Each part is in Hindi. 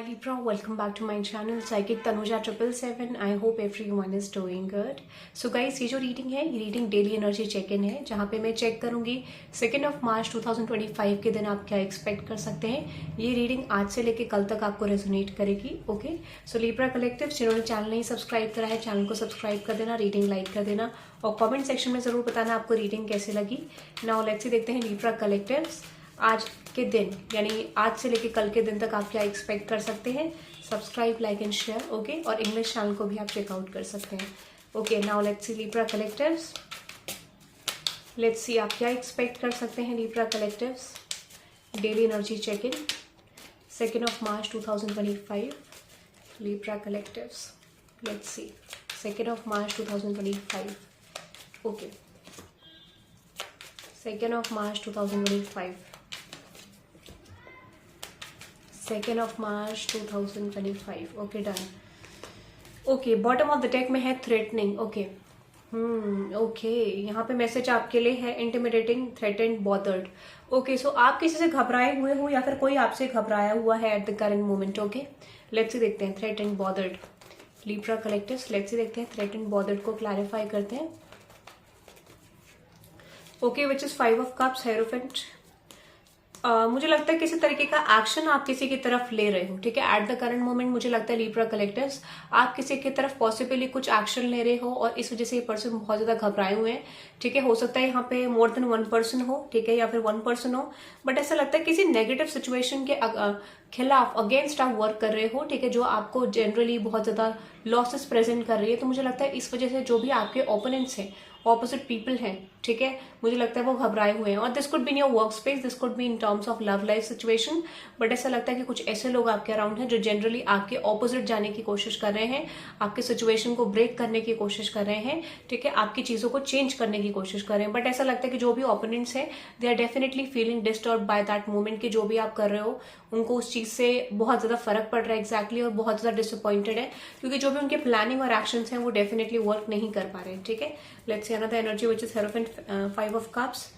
Libra, welcome back to my channel Psychic Tanuja 777. I hope everyone is doing good. So guys, ये जो रीडिंग है ये reading daily energy check in है, जहाँ पे मैं चेक करूंगी 2 मार्च 2025 के दिन आप क्या एक्सपेक्ट कर सकते हैं। ये रीडिंग आज से लेके कल तक आपको रेजोनेट करेगी। ओके, सो लिब्रा कलेक्टिव जिन्होंने चैनल नहीं सब्सक्राइब करा है, चैनल को सब्सक्राइब कर देना, रीडिंग लाइक कर देना और कॉमेंट सेक्शन में जरूर बताना आपको रीडिंग कैसे लगी। नाउ लेट्स सी देखते हैं लिब्रा कलेक्टिव्स आज के दिन यानी आज से लेके कल के दिन तक आप क्या एक्सपेक्ट कर सकते हैं। Subscribe, like and share. Okay, और इंग्लिश चैनल को भी आप चेकआउट कर सकते हैं। Okay, now let's see Libra collectives, let's see आप क्या एक्सपेक्ट कर सकते हैं। Libra collectives daily energy check in 2 March 2025। Libra collectives, let's see 2 March 2025। Okay, 2 March 2025, 2 March 2025। Okay, done. Okay, bottom of the deck में है थ्रेटनिंग। ओके, ओके, यहाँ पे मैसेज आपके लिए है इंटिमिडेटिंग, थ्रेटेंड, बॉदर्ड। ओके, सो आप किसी से घबराए हुए हो या फिर कोई आपसे घबराया हुआ है at the current moment. Okay, let's सी देखते हैं threatened, bothered. Libra collectives, let's सी देखते हैं थ्रेटेंड, बॉदर्ड को क्लैरिफाई करते हैं। Okay, which is 5 of cups, hierophant. मुझे लगता है किसी तरीके का एक्शन आप किसी की तरफ ले रहे हो। ठीक है, एट द करंट मोमेंट मुझे लगता है लिब्रा कलेक्टर्स आप किसी की तरफ पॉसिबली कुछ एक्शन ले रहे हो और इस वजह से ये पर्सन बहुत ज्यादा घबराए हुए हैं। ठीक है, हो सकता है यहाँ पे मोर देन 1 पर्सन हो, ठीक है, या फिर 1 पर्सन हो, बट ऐसा लगता है किसी नेगेटिव सिचुएशन के खिलाफ अगेंस्ट आप वर्क कर रहे हो। ठीक है, जो आपको जनरली बहुत ज्यादा लॉसेस प्रेजेंट कर रही है। तो मुझे लगता है इस वजह से जो भी आपके ओपोनेंट्स हैं, ऑपोजिट पीपल हैं, ठीक है, मुझे लगता है वो घबराए हुए हैं। और this could be in your work space, this could be in terms of love life situation, but ऐसा लगता है कि कुछ ऐसे लोग आपके अराउंड हैं जो जनरली आपके ऑपोजिट जाने की कोशिश कर रहे हैं, आपके सिचुएशन को ब्रेक करने की कोशिश कर रहे हैं। ठीक है, आपकी चीजों को चेंज करने की कोशिश कर रहे हैं, बट ऐसा लगता है कि जो भी ओपोनेंट्स हैं they are definitely feeling disturb by that moment कि जो भी आप कर रहे हो उनको उस चीज से बहुत ज्यादा फर्क पड़ रहा है एग्जैक्टली, और बहुत ज्यादा डिसअपॉइंटेड है क्योंकि जो भी उनके प्लानिंग और एक्शंस हैं वो डेफिनेटली वर्क नहीं कर पा रहे हैं। ठीक है, let's see another energy which is hierophant, 5 of cups.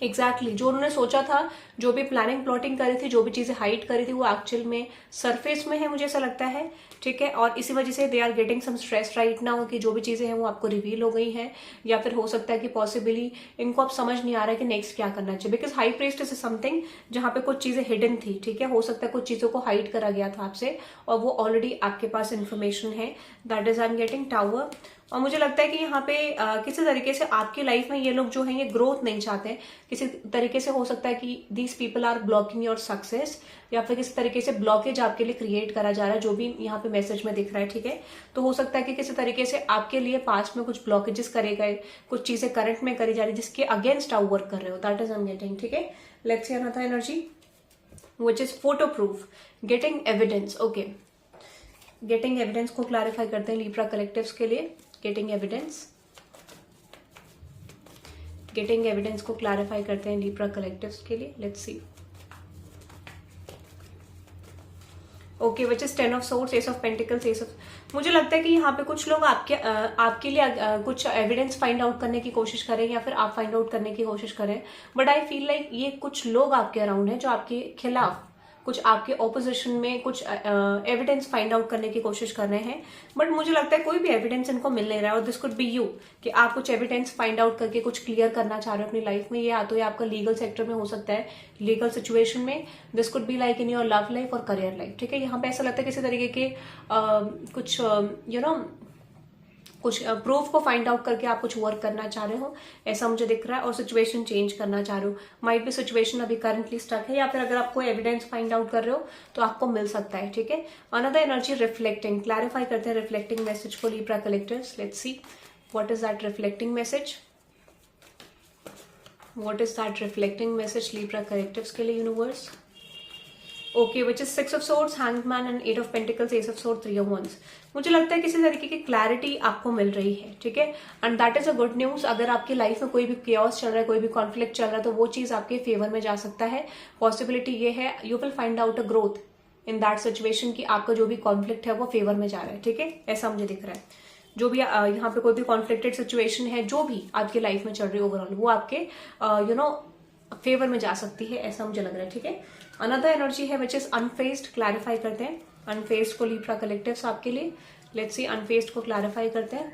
Exactly जो उन्होंने सोचा था, जो भी प्लानिंग प्लॉटिंग करी थी, जो भी चीजें हाइड करी थी, वो एक्चुअल में सरफेस में है, मुझे ऐसा लगता है। ठीक है, और इसी वजह से they are getting some stress right now कि जो भी चीजें हैं वो आपको रिवील हो गई हैं, या फिर हो सकता है कि पॉसिबली इनको अब समझ नहीं आ रहा है कि नेक्स्ट क्या करना चाहिए। Because high priest is something जहां पे कुछ चीजें हिडन थी। ठीक है, हो सकता है कुछ चीजों को हाइड करा गया था आपसे और वो ऑलरेडी आपके पास इन्फॉर्मेशन है। That is I am getting tower. और मुझे लगता है कि यहाँ पे किसी तरीके से आपकी लाइफ में ये लोग जो हैं ये ग्रोथ नहीं चाहते हैं। किसी तरीके से हो सकता है कि these people are blocking your success, या फिर किसी तरीके से ब्लॉकेज आपके लिए क्रिएट करा जा रहा है, जो भी यहाँ पे मैसेज में दिख रहा है। ठीक है, तो हो सकता है कि किसी तरीके से आपके लिए पास्ट में कुछ ब्लॉकेजेस करे गए, कुछ चीजें करंट में करी जा रही जिसके अगेंस्ट आप वर्क कर रहे हो। That is I am getting. ठीक है, let's see another energy which is photo proof, getting evidence. Okay, getting evidence को क्लैरिफाई करते हैं लिब्रा कलेक्टिव्स के लिए। गेटिंग एविडेंस, गेटिंग एविडेंस को क्लैरिफाई करते हैं लिब्रा कलेक्टिव्स के लिए। Let's see. Okay, which is 10 of swords, S of pentacles, ace of. मुझे लगता है कि यहाँ पे कुछ लोग आपके लिए कुछ एविडेंस फाइंड आउट करने की कोशिश करें या फिर आप फाइंड आउट करने की कोशिश करें, बट आई फील लाइक ये कुछ लोग आपके अराउंड हैं जो आपके खिलाफ, कुछ आपके ऑपोजिशन में कुछ एविडेंस फाइंड आउट करने की कोशिश कर रहे हैं, बट मुझे लगता है कोई भी एविडेंस इनको मिल नहीं रहा है। और दिस कुड बी यू कि आप कुछ एविडेंस फाइंड आउट करके कुछ क्लियर करना चाह रहे हो अपनी लाइफ में। ये या तो ये आपका लीगल सेक्टर में हो सकता है, लीगल सिचुएशन में, this could be like in your love life और करियर लाइफ। ठीक है, यहाँ पे ऐसा लगता है किसी तरीके के कुछ कुछ प्रूफ को फाइंड आउट करके आप कुछ वर्क करना चाह रहे हो, ऐसा मुझे दिख रहा है, और सिचुएशन चेंज करना चाह रहे हो। माइट भी सिचुएशन अभी करंटली स्टक है, या फिर अगर आपको एविडेंस फाइंड आउट कर रहे हो तो आपको मिल सकता है। ठीक है, अनदर एनर्जी रिफ्लेक्टिंग, क्लैरिफाई करते हैं रिफ्लेक्टिंग मैसेज को Libra collectors. Let's see what is that reflecting message, what is that reflecting message Libra collectives के लिए universe. Okay, which is 6 of swords, hangman and 8 of pentacles, ace of sword, 3 of wands. मुझे लगता है किसी तरीके की क्लैरिटी आपको मिल रही है। ठीक है, and that is a good news. अगर आपकी लाइफ में कोई भी केओस चल रहा है, कोई भी कॉन्फ्लिक्ट चल रहा है, तो वो चीज आपके फेवर में जा सकता है। पॉसिबिलिटी ये है you will find out a growth in that situation कि आपका जो भी कॉन्फ्लिक्ट है वो फेवर में जा रहा है। ठीक है, ऐसा मुझे दिख रहा है। जो भी यहाँ पे कोई भी कॉन्फ्लिक्टेड सिचुएशन है जो भी आपकी लाइफ में चल रही है ओवरऑल, वो आपके फेवर में जा सकती है, ऐसा मुझे लग रहा है। ठीक है, अनदर एनर्जी है विच इज अनफेस्ड, क्लैरिफाई करते हैं अनफेस्ड को लिब्रा कलेक्टिव्स आपके लिए। लेट्स सी अनफेस्ड को क्लैरिफाई करते हैं,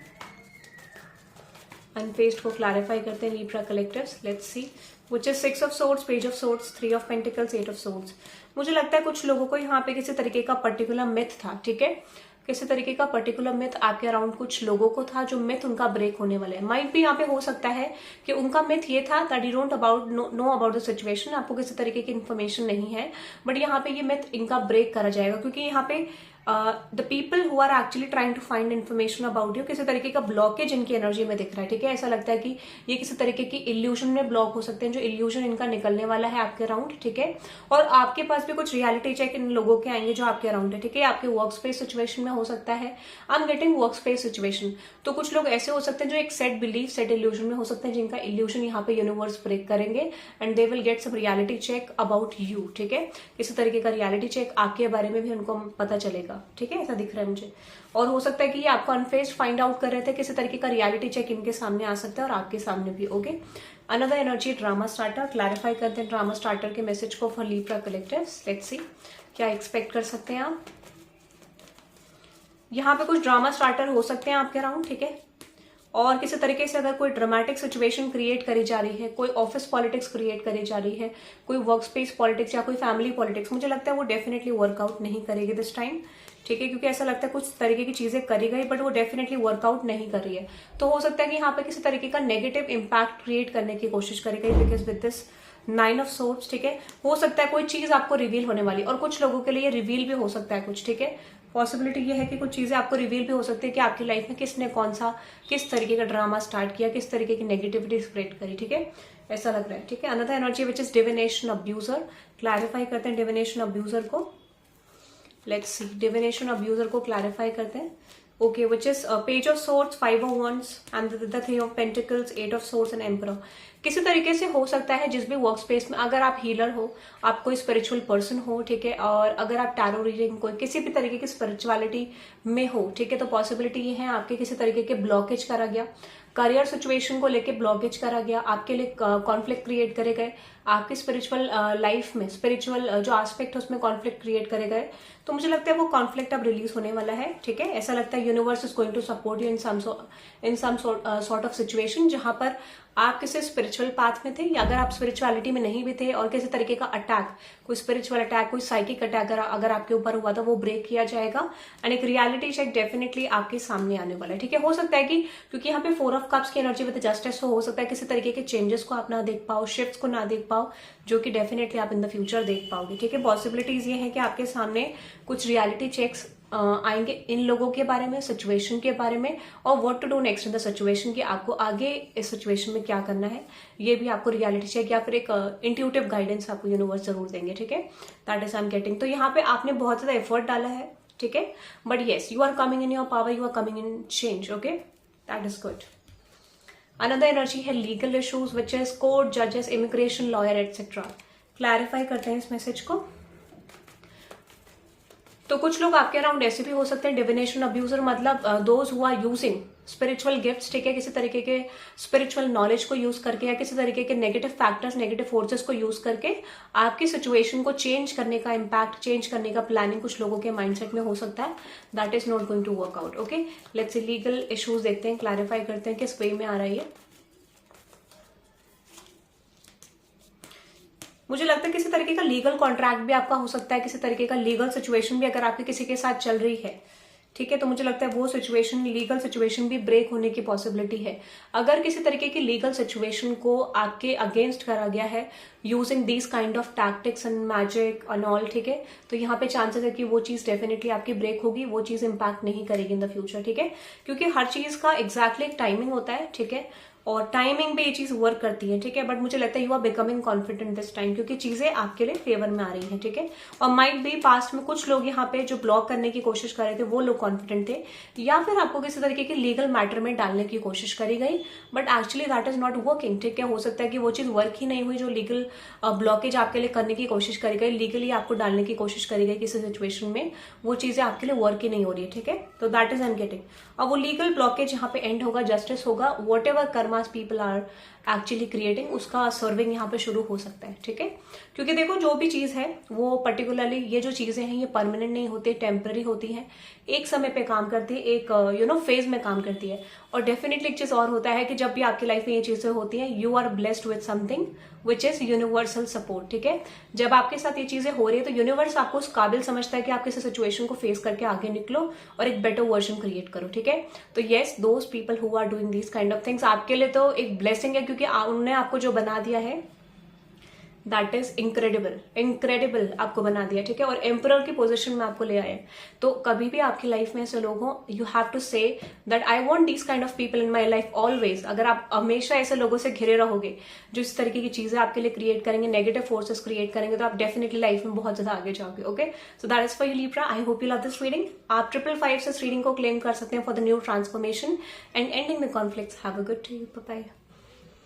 अनफेस्ड को क्लैरिफाई करते हैं Libra collectives. Let's C which is 6 of swords, page of swords, 3 of pentacles, 8 of swords. मुझे लगता है कुछ लोगों को यहाँ पे किसी तरीके का पर्टिकुलर मिथ था, ठीक है, किसी तरीके का पर्टिकुलर मिथ आपके अराउंड कुछ लोगों को था, जो मिथ उनका ब्रेक होने वाला है। माइट भी यहाँ पे हो सकता है कि उनका मिथ ये था that you don't know about the situation, आपको किसी तरीके की इन्फॉर्मेशन नहीं है, बट यहाँ पे ये मिथ इनका ब्रेक करा जाएगा, क्योंकि यहाँ पे the people who are actually trying to find information about you, किसी तरीके का ब्लॉकेज इनकी एनर्जी में दिख रहा है, ठीक है। ऐसा लगता है कि ये किसी तरीके की इल्यूजन में ब्लॉक हो सकते हैं, जो इल्यूजन इनका निकलने वाला है आपके अराउंड, ठीक है। और आपके पास भी कुछ रियलिटी चेक इन लोगों के आएंगे जो आपके अराउंड है, ठीक है। आपके वर्क स्पेस सिचुएशन में हो सकता है, I am getting work space situation. तो कुछ लोग ऐसे हो सकते हैं जो एक सेट बिलीफ, सेट इल्यूजन में हो सकते हैं, जिनका इल्यूजन यहाँ पे यूनिवर्स ब्रेक करेंगे and they will get some reality check about you, ठीक है। किसी तरीके का रियलिटी चेक आपके बारे में भी उनको पता चलेगा, ठीक है, ऐसा दिख रहा है मुझे। और हो सकता है कि ये आपको अनफेस्ड फाइंड आउट कर रहे थे, किसी तरीके का रियलिटी चेक इनके सामने आ सकता है और आपके सामने भी, okay. Another energy drama starter, clarify करते हैं ड्रामा स्टार्टर के मैसेज को फॉर लिब्रा कलेक्टिव्स। लेट्स सी क्या एक्सपेक्ट कर सकते हैं आप। यहाँ पे कुछ ड्रामा स्टार्टर हो सकते हैं आपके अराउंड, ठीक है। और किसी तरीके से अगर कोई ड्रामेटिक सिचुएशन क्रिएट करी जा रही है, कोई ऑफिस पॉलिटिक्स क्रिएट करी जा रही है, कोई वर्क स्पेस पॉलिटिक्स या कोई फैमिली पॉलिटिक्स, मुझे लगता है वो डेफिनेटली वर्कआउट नहीं करेगी दिस टाइम, ठीक है, क्योंकि ऐसा लगता है कुछ तरीके की चीजें करी गई बट वो डेफिनेटली वर्कआउट नहीं कर रही है। तो हो सकता है कि यहाँ पे किसी तरीके का नेगेटिव इम्पैक्ट क्रिएट करने की कोशिश करी गई, because with this 9 of swords, ठीक है। हो सकता है कोई चीज आपको रिवील होने वाली, और कुछ लोगों के लिए रिवील भी हो सकता है कुछ, ठीक है। पॉसिबिलिटी ये है कि कुछ चीजें आपको रिवील भी हो सकती है कि आपकी लाइफ में किसने कौन सा किस तरीके का ड्रामा स्टार्ट किया, किस तरीके की नेगेटिविटी स्प्रेड करी, ठीक है, ऐसा लग रहा है, ठीक है। Another energy which is divination abuser, clarify करते हैं डिविनेशन अब्यूजर को। लेट्स सी डिविनेशन अब्यूजर को क्लैरिफाई करते हैं, okay, which is page of swords, 5 of wands and the 3 of pentacles, 8 of swords and emperor. किसी तरीके से हो सकता है जिस भी वर्क स्पेस में, अगर आप हीलर हो, आप कोई स्पिरिचुअल पर्सन हो, ठीक है, और अगर आप टैरो रीडिंग कोई किसी भी तरीके की स्पिरिचुअलिटी में हो, ठीक है, तो पॉसिबिलिटी ये है आपके किसी तरीके के ब्लॉकेज करा गया, करियर सिचुएशन को लेके ब्लॉकेज करा गया, आपके लिए कॉन्फ्लिक्ट क्रिएट करे गए, आपकी स्पिरिचुअल लाइफ में स्पिरिचुअल जो एस्पेक्ट है उसमें कॉन्फ्लिक्ट क्रिएट करे गए। तो मुझे लगता है वो कॉन्फ्लिक्ट अब रिलीज होने वाला है, ठीक है। ऐसा लगता है universe is going to support you in some sort of situation, जहां पर आप किसी स्पिरिचुअल पाथ में थे, या अगर आप स्पिरिचुअलिटी में नहीं भी थे और किसी तरीके का अटैक, कोई स्पिरिचुअल अटैक, कोई साइकिक अटैक अगर आपके ऊपर हुआ था, वो ब्रेक किया जाएगा एंड एक रियलिटी चेक डेफिनेटली आपके सामने आने वाला है, ठीक है। हो सकता है कि क्योंकि यहाँ पे 4 ऑफ कप्स की एनर्जी विद जस्टिस, हो सकता है किसी तरीके के चेंजेस को आप ना देख पाओ, शिफ्ट्स को ना देख पाओ, जो कि डेफिनेटली आप इन द फ्यूचर देख पाओगे, ठीक है। पॉसिबिलिटीज ये है कि आपके सामने कुछ रियलिटी चेक्स आएंगे इन लोगों के बारे में, सिचुएशन के बारे में, और what to do next in the situation, कि आपको आगे इस सिचुएशन में क्या करना है, ये भी आपको रियलिटी चेक या फिर एक इंट्यूटिव गाइडेंस आपको यूनिवर्स जरूर देंगे, ठीक है। That is I am getting. तो यहाँ पे आपने बहुत ज्यादा एफर्ट डाला है, ठीक है, but yes you are coming in your power, you are coming in change, okay, that is good. Another energy है legal issues which is court, जजेस, इमिग्रेशन, लॉयर एटसेट्रा। क्लैरिफाई करते हैं इस मैसेज को। तो कुछ लोग आपके अराउंड ऐसे भी हो सकते हैं डिविनेशन अब्यूजर, मतलब those who are using spiritual gifts, ठीक है, किसी तरीके के स्पिरिचुअल नॉलेज को यूज करके या किसी तरीके के नेगेटिव फैक्टर्स, नेगेटिव फोर्सेस को यूज करके आपकी सिचुएशन को चेंज करने का, इम्पैक्ट चेंज करने का प्लानिंग कुछ लोगों के माइंडसेट में हो सकता है। That is not going to work out, okay. Let's see legal issues देखते हैं, क्लैरिफाई करते हैं किस वे में आ रही है। मुझे लगता है किसी तरीके का लीगल कॉन्ट्रैक्ट भी आपका हो सकता है, किसी तरीके का लीगल सिचुएशन भी अगर आपके किसी के साथ चल रही है, ठीक है, तो मुझे लगता है वो सिचुएशन, लीगल सिचुएशन भी ब्रेक होने की पॉसिबिलिटी है। अगर किसी तरीके की लीगल सिचुएशन को आपके अगेंस्ट करा गया है using these kind of tactics and magic and all, ठीक है, तो यहाँ पे चांसेस है कि वो चीज डेफिनेटली आपकी ब्रेक होगी, वो चीज इंपैक्ट नहीं करेगी इन द फ्यूचर, ठीक है, क्योंकि हर चीज का एग्जैक्टली एक टाइमिंग होता है, ठीक है, और टाइमिंग पे ये चीज वर्क करती है, ठीक है। बट मुझे लगता है you are becoming confident this time, क्योंकि चीजें आपके लिए फेवर में आ रही हैं, ठीक है। और माइट भी पास्ट में कुछ लोग यहाँ पे जो ब्लॉक करने की कोशिश कर रहे थे वो लोग कॉन्फिडेंट थे, या फिर आपको किसी तरीके के लीगल मैटर में डालने की कोशिश करी गई, but actually that is not working, ठीक है। हो सकता है कि वो चीज वर्क ही नहीं हुई, जो लीगल ब्लॉकेज आपके लिए करने की कोशिश करी गई, लीगली आपको डालने की कोशिश करी गई किसी सिचुएशन में, वो चीजें आपके लिए वर्क ही नहीं हो रही है, ठीक है। तो that is I am getting. अब वो लीगल ब्लॉकेज यहाँ पे एंड होगा, जस्टिस होगा, what ever Karma karmas people are actually creating, उसका सर्विंग यहाँ पे शुरू हो सकता है, ठीक है। क्योंकि देखो जो भी चीज है वो पर्टिकुलरली ये जो चीजें हैं ये परमानेंट नहीं होती, टेम्पररी होती है, एक समय पे काम करती है, एक फेज में काम करती है। और डेफिनेटली एक चीज और होता है कि जब भी आपकी लाइफ में ये चीजें होती हैं, you are blessed with something which is universal support, ठीक है। जब आपके साथ ये चीजें हो रही है तो यूनिवर्स आपको उस काबिल समझता है कि आप किसी सिचुएशन को फेस करके आगे निकलो और एक बेटर वर्जन क्रिएट करो, ठीक है। तो yes, those people who are doing these kind of things आपके लिए तो एक ब्लेसिंग है, क्योंकि उन्होंने आपको जो बना दिया है दैट इज इनक्रेडिबल आपको बना दिया, ठीक है। और एम्परर की पोजीशन में आपको ले आए। तो कभी भी आपकी लाइफ में ऐसे लोग हो, you have to say that I want this kind of people in my life always. अगर आप हमेशा ऐसे लोगों से घिरे रहोगे जो इस तरीके की चीजें आपके लिए क्रिएट करेंगे, नेगेटिव फोर्सेस क्रिएट करेंगे, तो आप डेफिनेटली लाइफ में बहुत ज्यादा आगे जाओगे, okay. So that is for you Libra. I hope you love this reading. आप 555 से इस रीडिंग को क्लेम कर सकते हैं for the new transformation and ending the conflicts. Have a good day, bye bye.